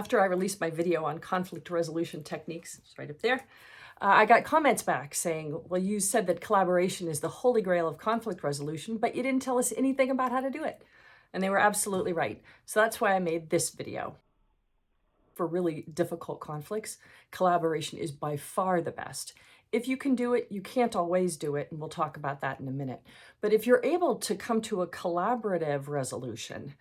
After I released my video on conflict resolution techniques, it's right up there, I got comments back saying, well, you said that collaboration is the holy grail of conflict resolution, but you didn't tell us anything about how to do it. And they were absolutely right. So that's why I made this video. For really difficult conflicts, collaboration is by far the best. If you can do it, you can't always do it, and we'll talk about that in a minute. But if you're able to come to a collaborative resolution,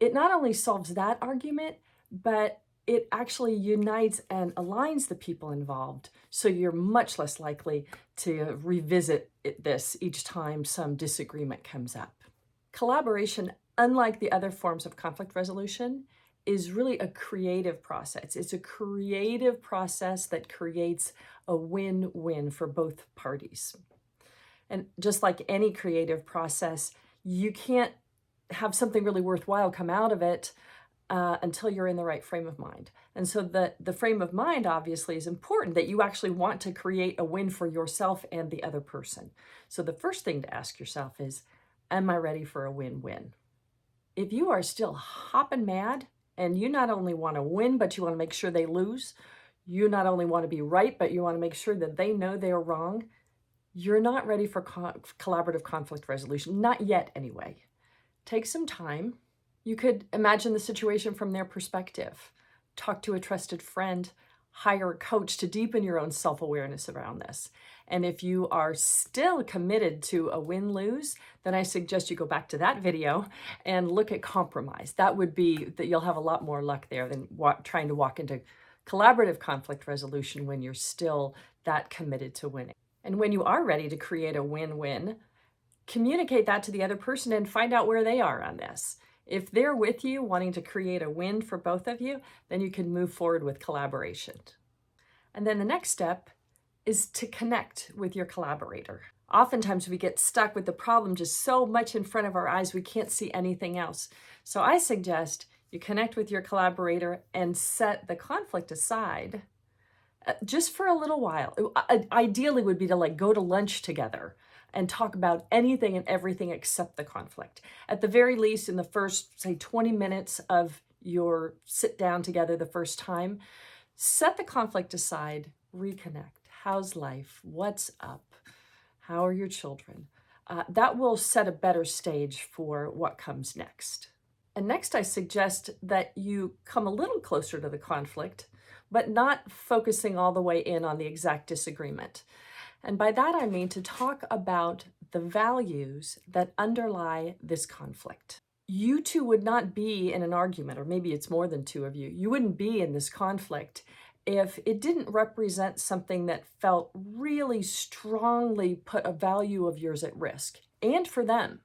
it not only solves that argument, but it actually unites and aligns the people involved. So you're much less likely to revisit this each time some disagreement comes up. Collaboration, unlike the other forms of conflict resolution, is really a creative process. It's a creative process that creates a win-win for both parties. And just like any creative process, you can't have something really worthwhile come out of it until you're in the right frame of mind. And so the frame of mind obviously is important, that you actually want to create a win for yourself and the other person. So the first thing to ask yourself is, am I ready for a win-win? If you are still hopping mad and you not only want to win, but you want to make sure they lose, you not only want to be right, but you want to make sure that they know they're wrong, you're not ready for collaborative conflict resolution. Not yet, anyway. Take some time. You could imagine the situation from their perspective. Talk to a trusted friend, hire a coach to deepen your own self-awareness around this. And if you are still committed to a win-lose, then I suggest you go back to that video and look at compromise. That would be that you'll have a lot more luck there than trying to walk into collaborative conflict resolution when you're still that committed to winning. And when you are ready to create a win-win, communicate that to the other person and find out where they are on this. If they're with you wanting to create a win for both of you, then you can move forward with collaboration. And then the next step is to connect with your collaborator. Oftentimes we get stuck with the problem just so much in front of our eyes we can't see anything else. So I suggest you connect with your collaborator and set the conflict aside just for a little while. Ideally would be to go to lunch together and talk about anything and everything except the conflict. At the very least, in the first, say, 20 minutes of your sit down together the first time, set the conflict aside, reconnect. How's life? What's up? How are your children? That will set a better stage for what comes next. And next, I suggest that you come a little closer to the conflict, but not focusing all the way in on the exact disagreement. And by that, I mean to talk about the values that underlie this conflict. You two would not be in an argument, or maybe it's more than two of you. You wouldn't be in this conflict if it didn't represent something that felt really strongly put a value of yours at risk, and for them.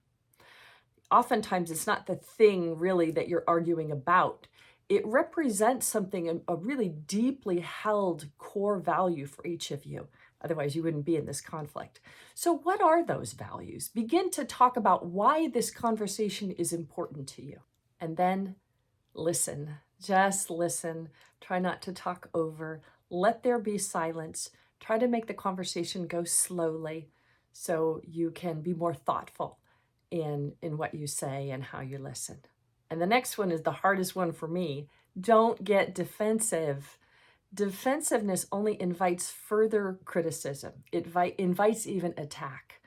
Oftentimes, it's not the thing really that you're arguing about. It represents something, a really deeply held core value for each of you. Otherwise, you wouldn't be in this conflict. So what are those values? Begin to talk about why this conversation is important to you. And then listen. Just listen. Try not to talk over. Let there be silence. Try to make the conversation go slowly so you can be more thoughtful in what you say and how you listen. And the next one is the hardest one for me. Don't get defensive. Defensiveness only invites further criticism. It invites even attack.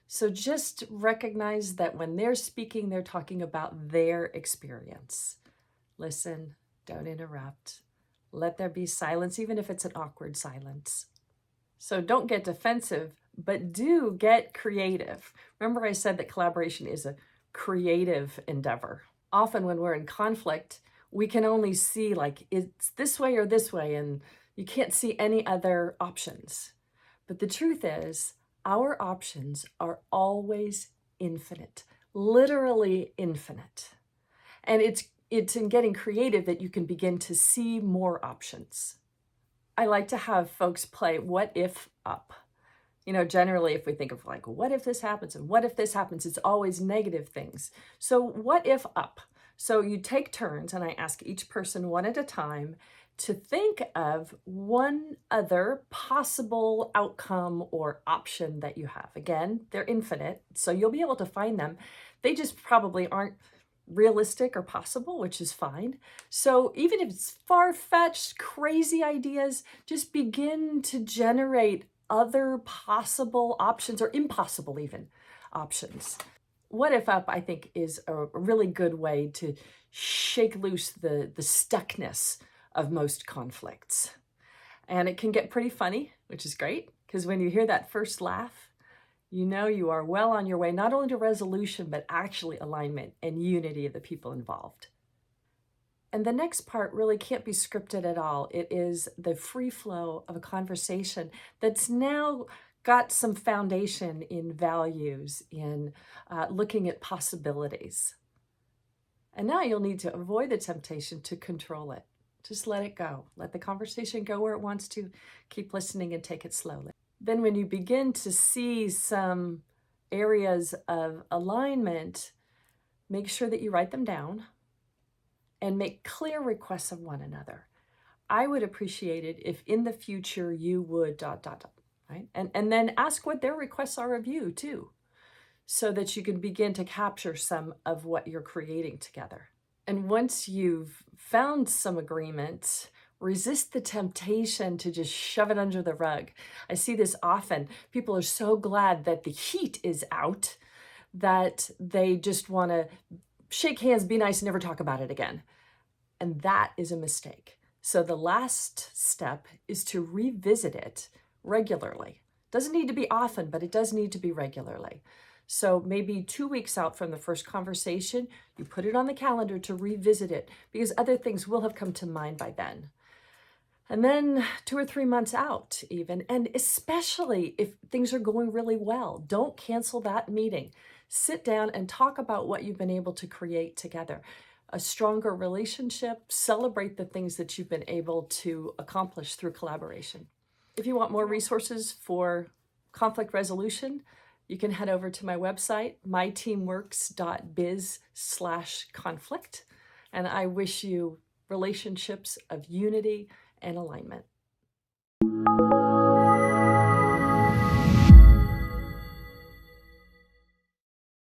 So just recognize that when they're speaking, they're talking about their experience. Listen, don't interrupt. Let there be silence, even if it's an awkward silence. So don't get defensive, but do get creative. Remember I said that collaboration is a creative endeavor. Often when we're in conflict, we can only see it's this way or this way, and you can't see any other options. But the truth is, our options are always infinite, literally infinite. And it's in getting creative that you can begin to see more options. I like to have folks play what if up. Generally if we think of what if this happens and what if this happens, it's always negative things. So what if up? So you take turns and I ask each person one at a time to think of one other possible outcome or option that you have. Again, they're infinite, so you'll be able to find them. They just probably aren't realistic or possible, which is fine. So even if it's far-fetched, crazy ideas, just begin to generate other possible options, or impossible even options. What If Up, I think, is a really good way to shake loose the stuckness of most conflicts. And it can get pretty funny, which is great, because when you hear that first laugh, you know you are well on your way, not only to resolution, but actually alignment and unity of the people involved. And the next part really can't be scripted at all. It is the free flow of a conversation that's now got some foundation in values, in looking at possibilities. And now you'll need to avoid the temptation to control it. Just let it go. Let the conversation go where it wants to. Keep listening and take it slowly. Then when you begin to see some areas of alignment, make sure that you write them down and make clear requests of one another. I would appreciate it if in the future you would ... right? And then ask what their requests are of you too, so that you can begin to capture some of what you're creating together. And once you've found some agreement, resist the temptation to just shove it under the rug. I see this often. People are so glad that the heat is out that they just want to shake hands, be nice, and never talk about it again. And that is a mistake. So the last step is to revisit it regularly. Doesn't need to be often, but it does need to be regularly. So maybe 2 weeks out from the first conversation, you put it on the calendar to revisit it, because other things will have come to mind by then. And then 2 or 3 months out even, and especially if things are going really well, don't cancel that meeting. Sit down and talk about what you've been able to create together. A stronger relationship, celebrate the things that you've been able to accomplish through collaboration. If you want more resources for conflict resolution, you can head over to my website, myteamworks.biz/conflict, and I wish you relationships of unity and alignment.